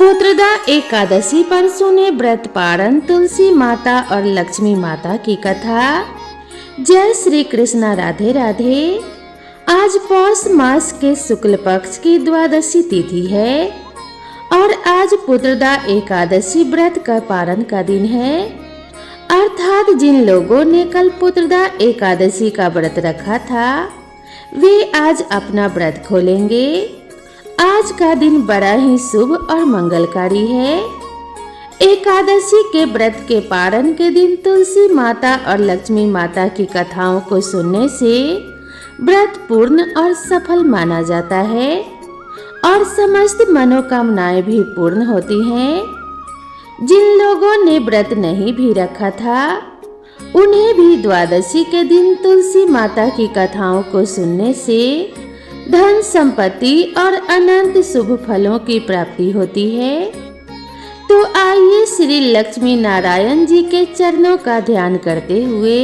पुत्रदा एकादशी पर सुने व्रत पारण तुलसी माता और लक्ष्मी माता की कथा। जय श्री कृष्ण, राधे राधे। आज पौष मास के शुक्ल पक्ष की द्वादशी तिथि है और आज पुत्रदा एकादशी व्रत का पारण का दिन है। अर्थात जिन लोगों ने कल पुत्रदा एकादशी का व्रत रखा था वे आज अपना व्रत खोलेंगे। आज का दिन बड़ा ही शुभ और मंगलकारी है। एकादशी के व्रत के पारण के दिन तुलसी माता और लक्ष्मी माता की कथाओं को सुनने से व्रत पूर्ण और सफल माना जाता है और समस्त मनोकामनाएं भी पूर्ण होती हैं। जिन लोगों ने व्रत नहीं भी रखा था उन्हें भी द्वादशी के दिन तुलसी माता की कथाओं को सुनने से धन संपत्ति और अनंत शुभ फलों की प्राप्ति होती है। तो आइए श्री लक्ष्मी नारायण जी के चरणों का ध्यान करते हुए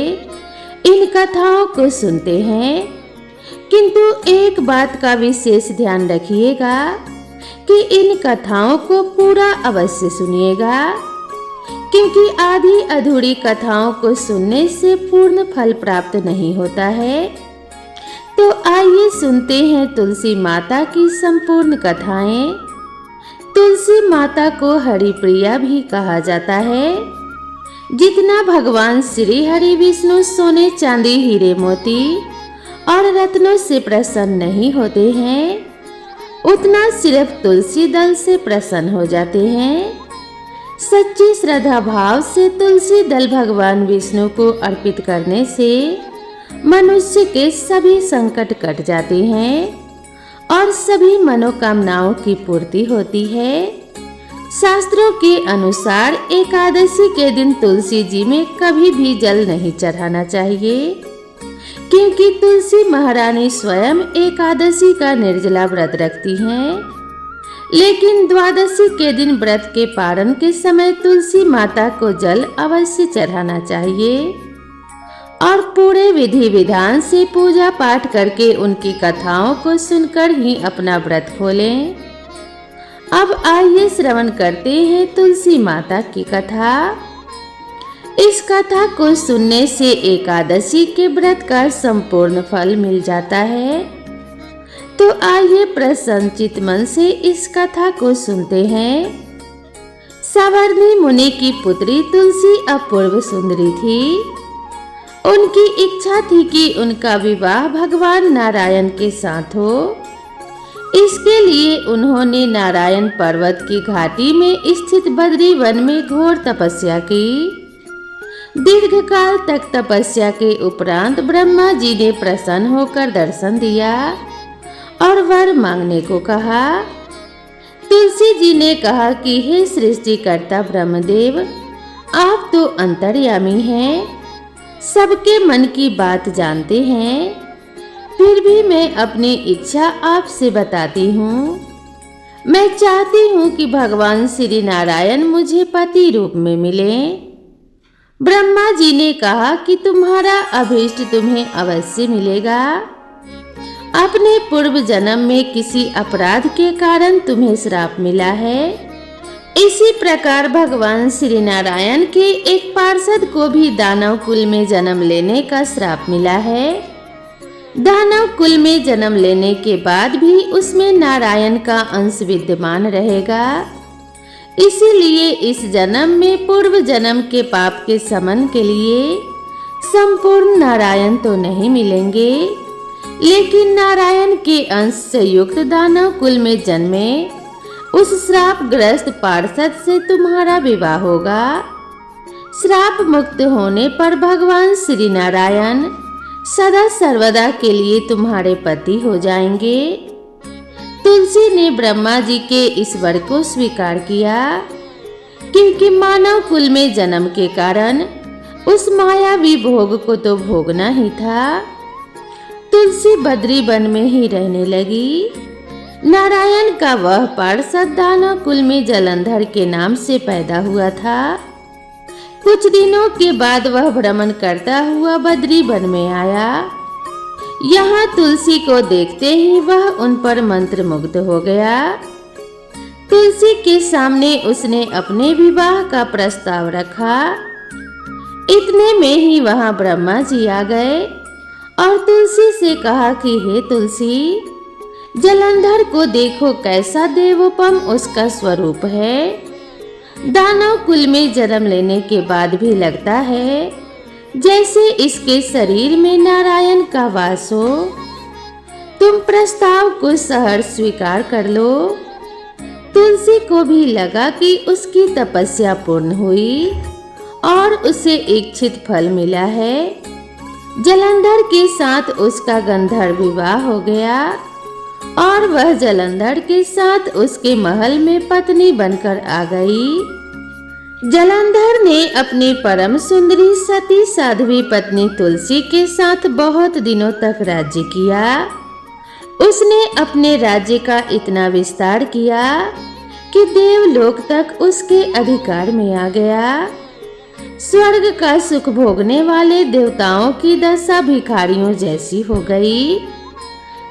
इन कथाओं को सुनते हैं। किंतु एक बात का विशेष ध्यान रखिएगा कि इन कथाओं को पूरा अवश्य सुनिएगा, क्योंकि आधी अधूरी कथाओं को सुनने से पूर्ण फल प्राप्त नहीं होता है। तो आइए सुनते हैं तुलसी माता की संपूर्ण कथाएं। तुलसी माता को हरिप्रिया भी कहा जाता है। जितना भगवान श्री हरि विष्णु सोने चांदी हीरे मोती और रत्नों से प्रसन्न नहीं होते हैं, उतना सिर्फ तुलसी दल से प्रसन्न हो जाते हैं। सच्ची श्रद्धा भाव से तुलसी दल भगवान विष्णु को अर्पित करने से मनुष्य के सभी संकट कट जाते हैं और सभी मनोकामनाओं की पूर्ति होती है। शास्त्रों के अनुसार एकादशी के दिन तुलसी जी में कभी भी जल नहीं चढ़ाना चाहिए, क्योंकि तुलसी महारानी स्वयं एकादशी का निर्जला व्रत रखती हैं। लेकिन द्वादशी के दिन व्रत के पारण के समय तुलसी माता को जल अवश्य चढ़ाना चाहिए और पूरे विधि विधान से पूजा पाठ करके उनकी कथाओं को सुनकर ही अपना व्रत खोलें। अब आइए श्रवण करते हैं तुलसी माता की कथा। इस कथा को सुनने से एकादशी के व्रत का संपूर्ण फल मिल जाता है। तो आइए प्रसन्नचित मन से इस कथा को सुनते हैं। सावर्णी मुनि की पुत्री तुलसी अपूर्व सुंदरी थी। उनकी इच्छा थी कि उनका विवाह भगवान नारायण के साथ हो। इसके लिए उन्होंने नारायण पर्वत की घाटी में स्थित बद्री वन में घोर तपस्या की। दीर्घकाल तक तपस्या के उपरांत ब्रह्मा जी ने प्रसन्न होकर दर्शन दिया और वर मांगने को कहा। तुलसी जी ने कहा कि हे सृष्टिकर्ता ब्रह्मदेव, आप तो अंतर्यामी हैं, सबके मन की बात जानते हैं, फिर भी मैं अपनी इच्छा आपसे बताती हूँ। मैं चाहती हूँ कि भगवान श्री नारायण मुझे पति रूप में मिले। ब्रह्मा जी ने कहा कि तुम्हारा अभीष्ट तुम्हें अवश्य मिलेगा। अपने पूर्व जन्म में किसी अपराध के कारण तुम्हें श्राप मिला है। इसी प्रकार भगवान श्री नारायण के एक पार्षद को भी दानव कुल में जन्म लेने का श्राप मिला है। दानव कुल में जन्म लेने के बाद भी उसमें नारायण का अंश विद्यमान रहेगा। इसीलिए इस जन्म में पूर्व जन्म के पाप के शमन के लिए संपूर्ण नारायण तो नहीं मिलेंगे, लेकिन नारायण के अंश से युक्त दानव कुल में जन्मे उस श्राप ग्रस्त पार्षद से तुम्हारा विवाह होगा। श्राप मुक्त होने पर भगवान श्री नारायण सदा सर्वदा के लिए तुम्हारे पति हो जाएंगे। तुलसी ने ब्रह्मा जी के इस वर को स्वीकार किया, क्योंकि मानव कुल में जन्म के कारण उस मायावी भोग को तो भोगना ही था। तुलसी बद्री वन में ही रहने लगी। नारायण का वह पार्षद दानव कुल में जलंधर के नाम से पैदा हुआ था। कुछ दिनों के बाद वह भ्रमण करता हुआ बद्री वन में आया। यहाँ तुलसी को देखते ही वह उन पर मंत्रमुग्ध हो गया। तुलसी के सामने उसने अपने विवाह का प्रस्ताव रखा। इतने में ही वहां ब्रह्मा जी आ गए और तुलसी से कहा कि हे तुलसी, जलंधर को देखो, कैसा देवोपम उसका स्वरूप है। दानव कुल में जन्म लेने के बाद भी लगता है जैसे इसके शरीर में नारायण का वास हो। तुम प्रस्ताव को सहर्ष स्वीकार कर लो। तुलसी को भी लगा कि उसकी तपस्या पूर्ण हुई और उसे इच्छित फल मिला है। जलंधर के साथ उसका गंधर्व विवाह हो गया और वह जलंधर के साथ उसके महल में पत्नी बनकर आ गई। जलंधर ने अपनी परम सुंदरी सती साध्वी पत्नी तुलसी के साथ बहुत दिनों तक राज्य किया। उसने अपने राज्य का इतना विस्तार किया कि देवलोक तक उसके अधिकार में आ गया। स्वर्ग का सुख भोगने वाले देवताओं की दशा भिखारियों जैसी हो गई।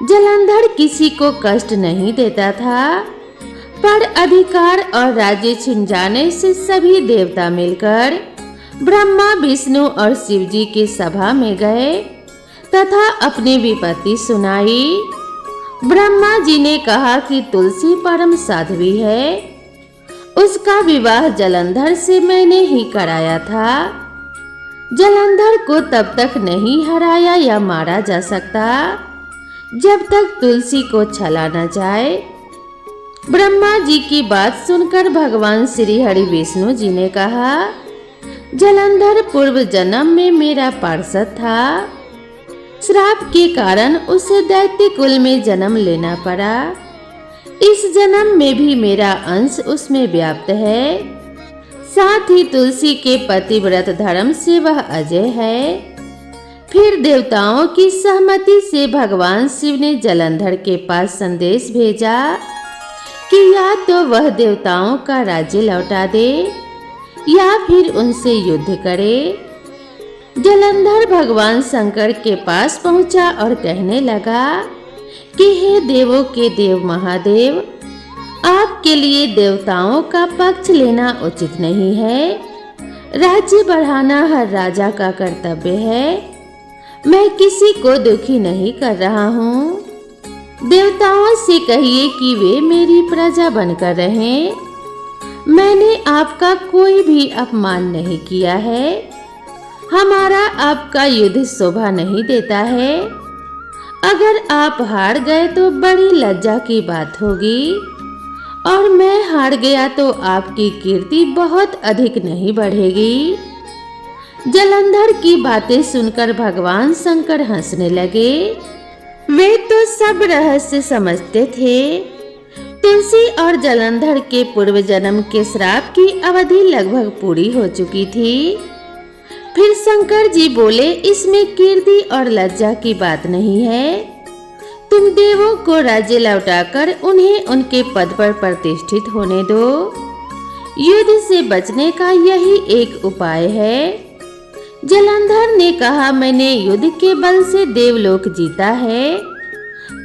जलंधर किसी को कष्ट नहीं देता था, पर अधिकार और राज्य छिन जाने से सभी देवता मिलकर ब्रह्मा, विष्णु और शिव जी की सभा में गए तथा अपनी विपत्ति सुनाई। ब्रह्मा जी ने कहा कि तुलसी परम साध्वी है, उसका विवाह जलंधर से मैंने ही कराया था। जलंधर को तब तक नहीं हराया या मारा जा सकता जब तक तुलसी को छला न जाए। ब्रह्मा जी की बात सुनकर भगवान श्री हरि विष्णु जी ने कहा, जलंधर पूर्व जन्म में मेरा पार्षद था। श्राप के कारण उसे दैत्य कुल में जन्म लेना पड़ा। इस जन्म में भी मेरा अंश उसमें व्याप्त है। साथ ही तुलसी के पतिव्रत धर्म से वह अजय है। फिर देवताओं की सहमति से भगवान शिव ने जलंधर के पास संदेश भेजा कि या तो वह देवताओं का राज्य लौटा दे या फिर उनसे युद्ध करे। जलंधर भगवान शंकर के पास पहुंचा और कहने लगा कि हे देवों के देव महादेव, आपके लिए देवताओं का पक्ष लेना उचित नहीं है। राज्य बढ़ाना हर राजा का कर्तव्य है। मैं किसी को दुखी नहीं कर रहा हूँ। देवताओं से कहिए कि वे मेरी प्रजा बनकर रहें। मैंने आपका कोई भी अपमान नहीं किया है। हमारा आपका युद्ध शोभा नहीं देता है। अगर आप हार गए तो बड़ी लज्जा की बात होगी और मैं हार गया तो आपकी कीर्ति बहुत अधिक नहीं बढ़ेगी। जलंधर की बातें सुनकर भगवान शंकर हंसने लगे। वे तो सब रहस्य समझते थे। तुलसी और जलंधर के पूर्व जन्म के श्राप की अवधि लगभग पूरी हो चुकी थी। फिर शंकर जी बोले, इसमें कीर्ति और लज्जा की बात नहीं है। तुम देवों को राज्य लौटाकर उन्हें उनके पद पर प्रतिष्ठित होने दो। युद्ध से बचने का यही एक उपाय है। जलंधर ने कहा, मैंने युद्ध के बल से देवलोक जीता है।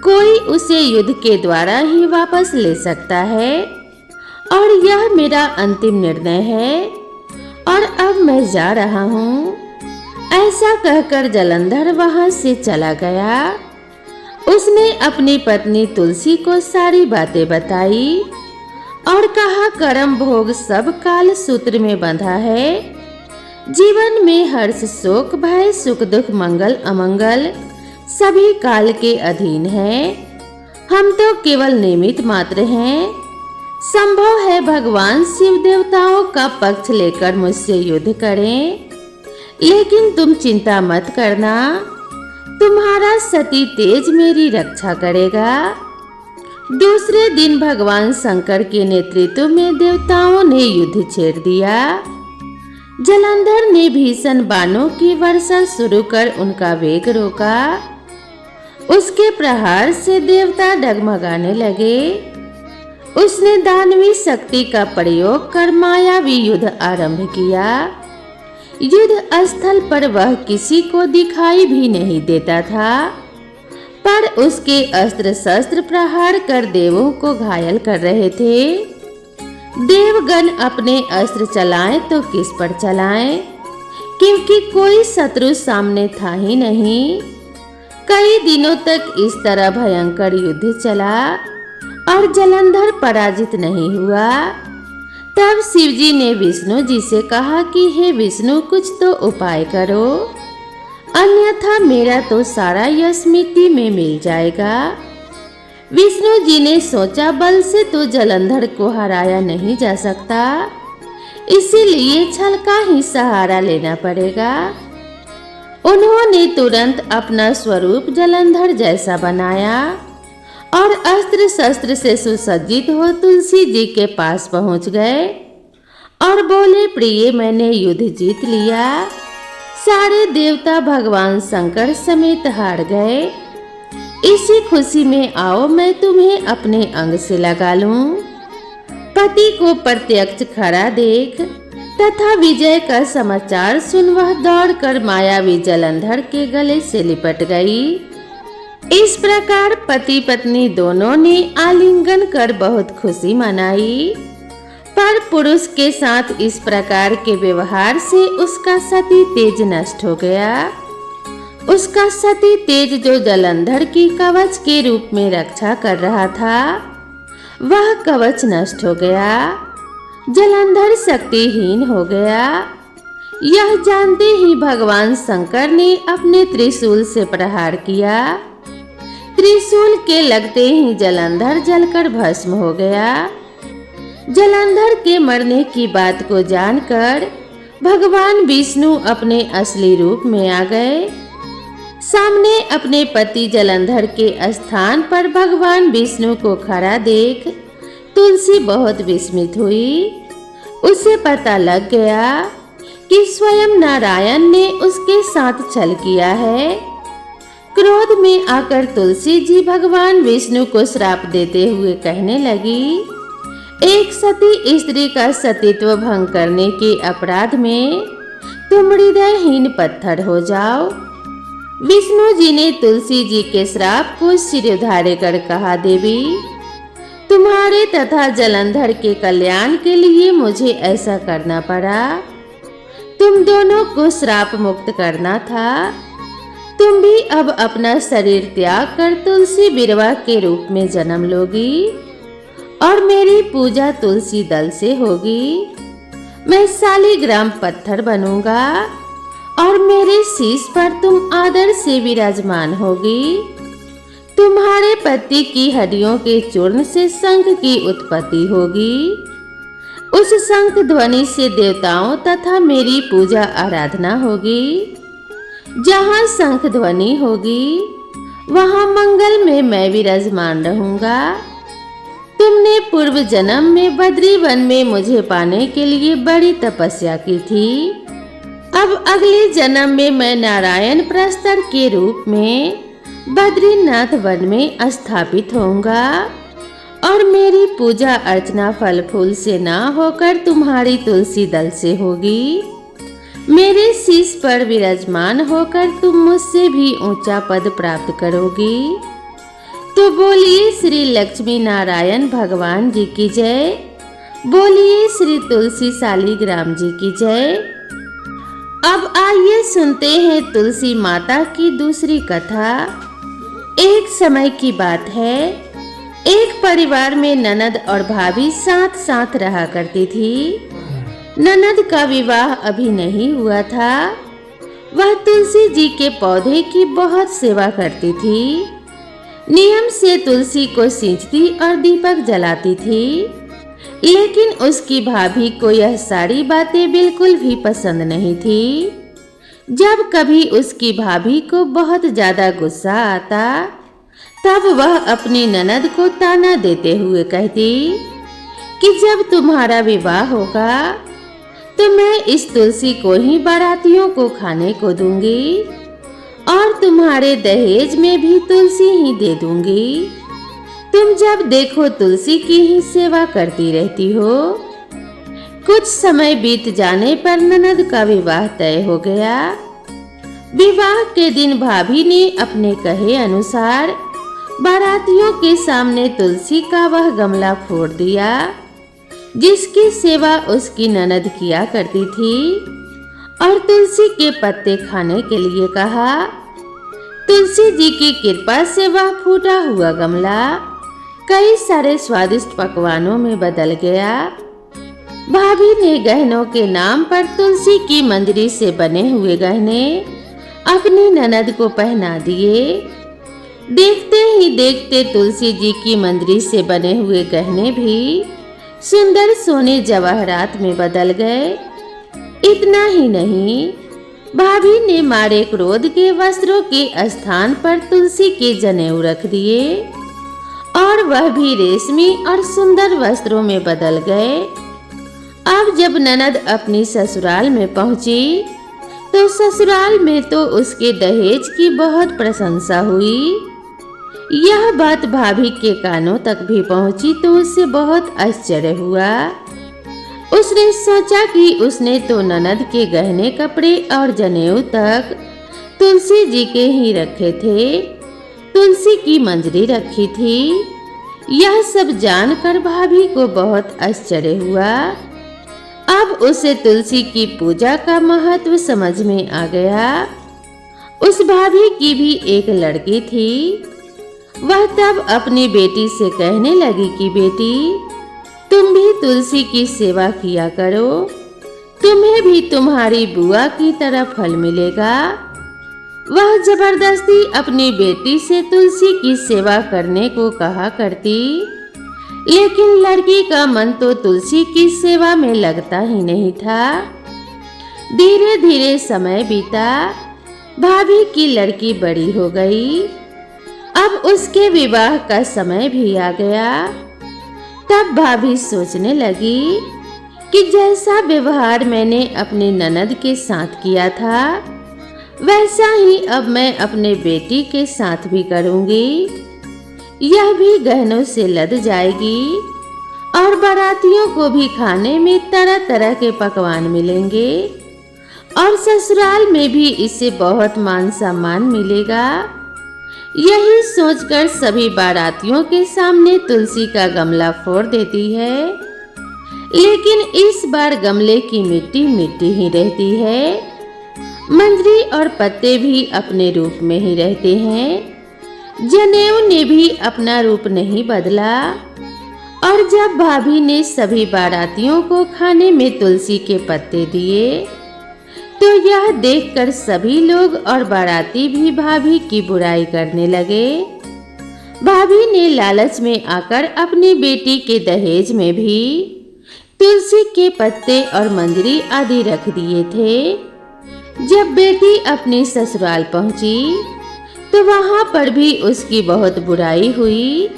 कोई उसे युद्ध के द्वारा ही वापस ले सकता है और यह मेरा अंतिम निर्णय है और अब मैं जा रहा हूँ। ऐसा कहकर जलंधर वहां से चला गया। उसने अपनी पत्नी तुलसी को सारी बातें बताई और कहा, कर्म भोग सब काल सूत्र में बंधा है। जीवन में हर्ष शोक भय सुख दुख मंगल अमंगल सभी काल के अधीन है। हम तो केवल निमित्त मात्र हैं। संभव है भगवान शिव देवताओं का पक्ष लेकर मुझसे युद्ध करें, लेकिन तुम चिंता मत करना। तुम्हारा सती तेज मेरी रक्षा करेगा। दूसरे दिन भगवान शंकर के नेतृत्व में देवताओं ने युद्ध छेड़ दिया। जलंधर ने भीषण बाणों की वर्षा शुरू कर उनका वेग रोका। उसके प्रहार से देवता डगमगाने लगे। उसने दानवी शक्ति का प्रयोग कर मायावी युद्ध आरंभ किया। युद्ध स्थल पर वह किसी को दिखाई भी नहीं देता था, पर उसके अस्त्र शस्त्र प्रहार कर देवों को घायल कर रहे थे। देवगण अपने अस्त्र चलाएं तो किस पर चलाएं, क्योंकि कोई शत्रु सामने था ही नहीं। कई दिनों तक इस तरह भयंकर युद्ध चला और जलंधर पराजित नहीं हुआ। तब शिवजी ने विष्णु जी से कहा कि हे विष्णु, कुछ तो उपाय करो, अन्यथा मेरा तो सारा यश मिट्टी में मिल जाएगा। विष्णु जी ने सोचा, बल से तो जलंधर को हराया नहीं जा सकता, इसीलिए छल का ही सहारा लेना पड़ेगा। उन्होंने तुरंत अपना स्वरूप जलंधर जैसा बनाया और अस्त्र शस्त्र से सुसज्जित हो तुलसी जी के पास पहुंच गए और बोले, प्रिय, मैंने युद्ध जीत लिया। सारे देवता भगवान शंकर समेत हार गए। इसी खुशी में आओ मैं तुम्हें अपने अंग से लगा लूं। पति को प्रत्यक्ष खड़ा देख तथा विजय का समाचार सुन वह दौड़कर मायावी जलंधर के गले से लिपट गई। इस प्रकार पति पत्नी दोनों ने आलिंगन कर बहुत खुशी मनाई। पर पुरुष के साथ इस प्रकार के व्यवहार से उसका सती तेज नष्ट हो गया। उसका सती तेज जो जलंधर की कवच के रूप में रक्षा कर रहा था, वह कवच नष्ट हो गया। जलंधर शक्तिहीन हो गया। यह जानते ही भगवान शंकर ने अपने त्रिशूल से प्रहार किया। त्रिशूल के लगते ही जलंधर जलकर भस्म हो गया। जलंधर के मरने की बात को जानकर भगवान विष्णु अपने असली रूप में आ गए। सामने अपने पति जलंधर के स्थान पर भगवान विष्णु को खड़ा देख तुलसी बहुत विस्मित हुई। उसे पता लग गया कि स्वयं नारायण ने उसके साथ छल किया है। क्रोध में आकर तुलसी जी भगवान विष्णु को श्राप देते हुए कहने लगी, एक सती स्त्री का सतीत्व भंग करने के अपराध में तुम हृदयहीन पत्थर हो जाओ। विष्णु जी ने तुलसी जी के श्राप को सिर कर कहा, देवी, तुम्हारे तथा जलंधर के कल्याण के लिए मुझे ऐसा करना पड़ा। तुम दोनों को श्राप मुक्त करना था। तुम भी अब अपना शरीर त्याग कर तुलसी बिरवा के रूप में जन्म लोगी और मेरी पूजा तुलसी दल से होगी। मैं शालिग्राम पत्थर बनूंगा और मेरे शीश पर तुम आदर से विराजमान होगी। तुम्हारे पति की हड्डियों के चूर्ण से शंख की उत्पत्ति होगी। उस शंख ध्वनि से देवताओं तथा मेरी पूजा आराधना होगी। जहाँ शंख ध्वनि होगी वहाँ मंगल में मैं विराजमान रहूंगा। तुमने पूर्व जन्म में बद्री वन में मुझे पाने के लिए बड़ी तपस्या की थी। अब अगले जन्म में मैं नारायण प्रस्तर के रूप में बद्रीनाथ वन में स्थापित होऊंगा और मेरी पूजा अर्चना फल फूल से ना होकर तुम्हारी तुलसी दल से होगी। मेरे शीश पर विराजमान होकर तुम मुझसे भी ऊंचा पद प्राप्त करोगी। तो बोलिए श्री लक्ष्मी नारायण भगवान जी की जय। बोलिए श्री तुलसी शालिग्राम जी की जय। अब आइए सुनते हैं तुलसी माता की दूसरी कथा। एक समय की बात है, एक परिवार में ननद और भाभी साथ साथ रहा करती थी। ननद का विवाह अभी नहीं हुआ था। वह तुलसी जी के पौधे की बहुत सेवा करती थी। नियम से तुलसी को सींचती और दीपक जलाती थी। लेकिन उसकी भाभी को यह सारी बातें बिल्कुल भी पसंद नहीं थी। जब कभी उसकी भाभी को बहुत ज्यादा गुस्सा आता, तब वह अपनी ननद को ताना देते हुए कहती कि जब तुम्हारा विवाह होगा तो मैं इस तुलसी को ही बारातियों को खाने को दूंगी और तुम्हारे दहेज में भी तुलसी ही दे दूंगी। तुम जब देखो तुलसी की ही सेवा करती रहती हो। कुछ समय बीत जाने पर ननद का विवाह तय हो गया। विवाह के दिन भाभी ने अपने कहे अनुसार बारातियों के सामने तुलसी का वह गमला फोड़ दिया। जिसकी सेवा उसकी ननद किया करती थी, और तुलसी के पत्ते खाने के लिए कहा। तुलसी जी की कृपा से वह फूटा हुआ गमला कई सारे स्वादिष्ट पकवानों में बदल गया। भाभी ने गहनों के नाम पर तुलसी की मंजरी से बने हुए गहने अपनी ननद को पहना दिए। देखते ही देखते तुलसी जी की मंजरी से बने हुए गहने भी सुंदर सोने जवाहरात में बदल गए। इतना ही नहीं, भाभी ने मारे क्रोध के वस्त्रों के स्थान पर तुलसी के जनेऊ रख दिए और वह भी रेशमी और सुंदर वस्त्रों में बदल गए। अब जब ननद अपनी ससुराल में पहुंची तो ससुराल में तो उसके दहेज की बहुत प्रशंसा हुई। यह बात भाभी के कानों तक भी पहुंची तो उसे बहुत आश्चर्य हुआ। उसने सोचा कि उसने तो ननद के गहने कपड़े और जनेऊ तक तुलसी जी के ही रखे थे, तुलसी की मंजरी रखी थी। यह सब जानकर भाभी को बहुत आश्चर्य हुआ। अब उसे तुलसी की पूजा का महत्व समझ में आ गया। उस भाभी की भी एक लड़की थी। वह तब अपनी बेटी से कहने लगी कि बेटी, तुम भी तुलसी की सेवा किया करो, तुम्हें भी तुम्हारी बुआ की तरह फल मिलेगा। वह जबरदस्ती अपनी बेटी से तुलसी की सेवा करने को कहा करती, लेकिन लड़की का मन तो तुलसी की सेवा में लगता ही नहीं था। धीरे धीरे समय बीता, भाभी की लड़की बड़ी हो गई। अब उसके विवाह का समय भी आ गया। तब भाभी सोचने लगी कि जैसा व्यवहार मैंने अपने ननद के साथ किया था, वैसा ही अब मैं अपने बेटी के साथ भी करूंगी। यह भी गहनों से लद जाएगी और बारातियों को भी खाने में तरह तरह के पकवान मिलेंगे और ससुराल में भी इससे बहुत मान सम्मान मिलेगा। यही सोचकर सभी बारातियों के सामने तुलसी का गमला फोड़ देती है, लेकिन इस बार गमले की मिट्टी मिट्टी ही रहती है। मंजरी और पत्ते भी अपने रूप में ही रहते हैं। जनेऊ ने भी अपना रूप नहीं बदला। और जब भाभी ने सभी बारातियों को खाने में तुलसी के पत्ते दिए तो यह देखकर सभी लोग और बाराती भी भाभी की बुराई करने लगे। भाभी ने लालच में आकर अपनी बेटी के दहेज में भी तुलसी के पत्ते और मंजरी आदि रख दिए थे। जब बेटी अपनी ससुराल पहुंची तो वहां पर भी उसकी बहुत बुराई हुई।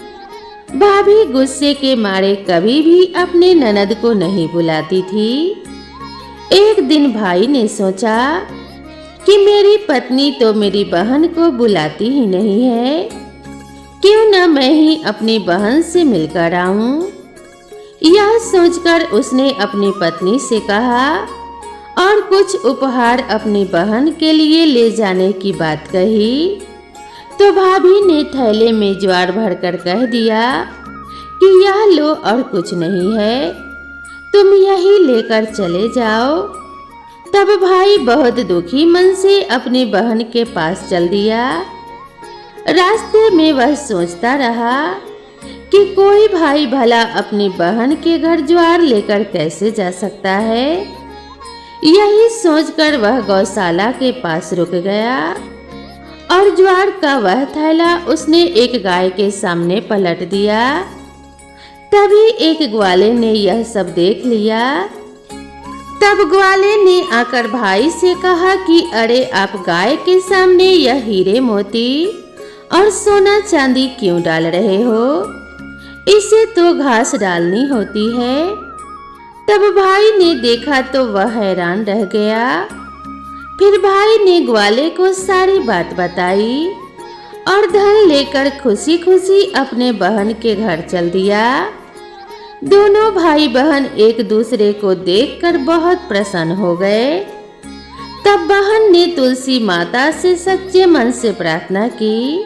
भाभी गुस्से के मारे कभी भी अपने ननद को नहीं बुलाती थी। एक दिन भाई ने सोचा कि मेरी पत्नी तो मेरी बहन को बुलाती ही नहीं है, क्यों न मैं ही अपनी बहन से मिलकर आऊं। यह सोचकर उसने अपनी पत्नी से कहा और कुछ उपहार अपनी बहन के लिए ले जाने की बात कही। तो भाभी ने थैले में ज्वार भरकर कह दिया कि यह लो और कुछ नहीं है, तुम यही लेकर चले जाओ। तब भाई बहुत दुखी मन से अपनी बहन के पास चल दिया। रास्ते में वह सोचता रहा कि कोई भाई भला अपनी बहन के घर ज्वार लेकर कैसे जा सकता है। यही सोचकर वह गौशाला के पास रुक गया और ज्वार का वह थैला उसने एक गाय के सामने पलट दिया। तभी एक ग्वाले ने यह सब देख लिया। तब ग्वाले ने आकर भाई से कहा कि अरे आप गाय के सामने यह हीरे मोती और सोना चांदी क्यों डाल रहे हो, इसे तो घास डालनी होती है। तब भाई ने देखा तो वह हैरान रह गया। फिर भाई ने ग्वाले को सारी बात बताई और धन लेकर खुशी खुशी अपने बहन के घर चल दिया। दोनों भाई बहन एक दूसरे को देखकर बहुत प्रसन्न हो गए। तब बहन ने तुलसी माता से सच्चे मन से प्रार्थना की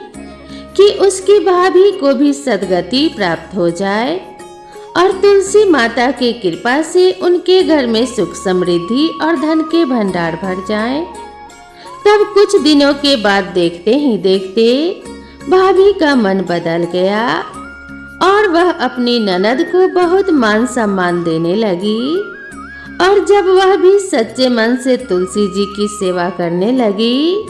कि उसकी भाभी को भी सद्गति प्राप्त हो जाए और तुलसी माता की कृपा से उनके घर में सुख समृद्धि और धन के भंडार भर जाएं। तब कुछ दिनों के बाद देखते ही देखते भाभी का मन बदल गया और वह अपनी ननद को बहुत मान सम्मान देने लगी। और जब वह भी सच्चे मन से तुलसी जी की सेवा करने लगी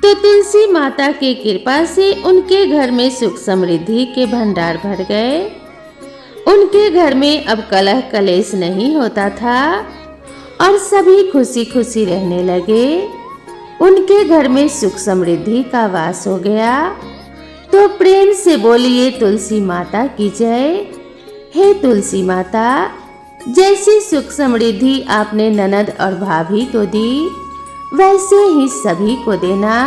तो तुलसी माता की कृपा से उनके घर में सुख समृद्धि के भंडार भर गए। उनके घर में अब कलह कलेश नहीं होता था और सभी खुशी खुशी रहने लगे। उनके घर में सुख समृद्धि का वास हो गया। तो प्रेम से बोलिए तुलसी माता की जय। हे तुलसी माता, जैसी सुख समृद्धि आपने ननद और भाभी को दी वैसे ही सभी को देना।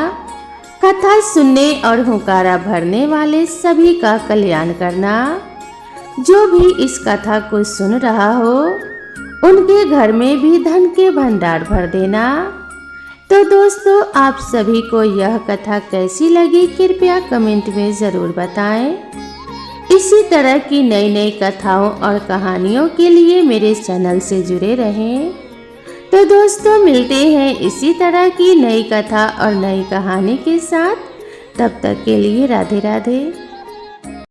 कथा सुनने और हुंकारा भरने वाले सभी का कल्याण करना। जो भी इस कथा को सुन रहा हो उनके घर में भी धन के भंडार भर देना। तो दोस्तों, आप सभी को यह कथा कैसी लगी कृपया कमेंट में ज़रूर बताएं। इसी तरह की नई नई कथाओं और कहानियों के लिए मेरे चैनल से जुड़े रहें। तो दोस्तों, मिलते हैं इसी तरह की नई कथा और नई कहानी के साथ। तब तक के लिए राधे राधे।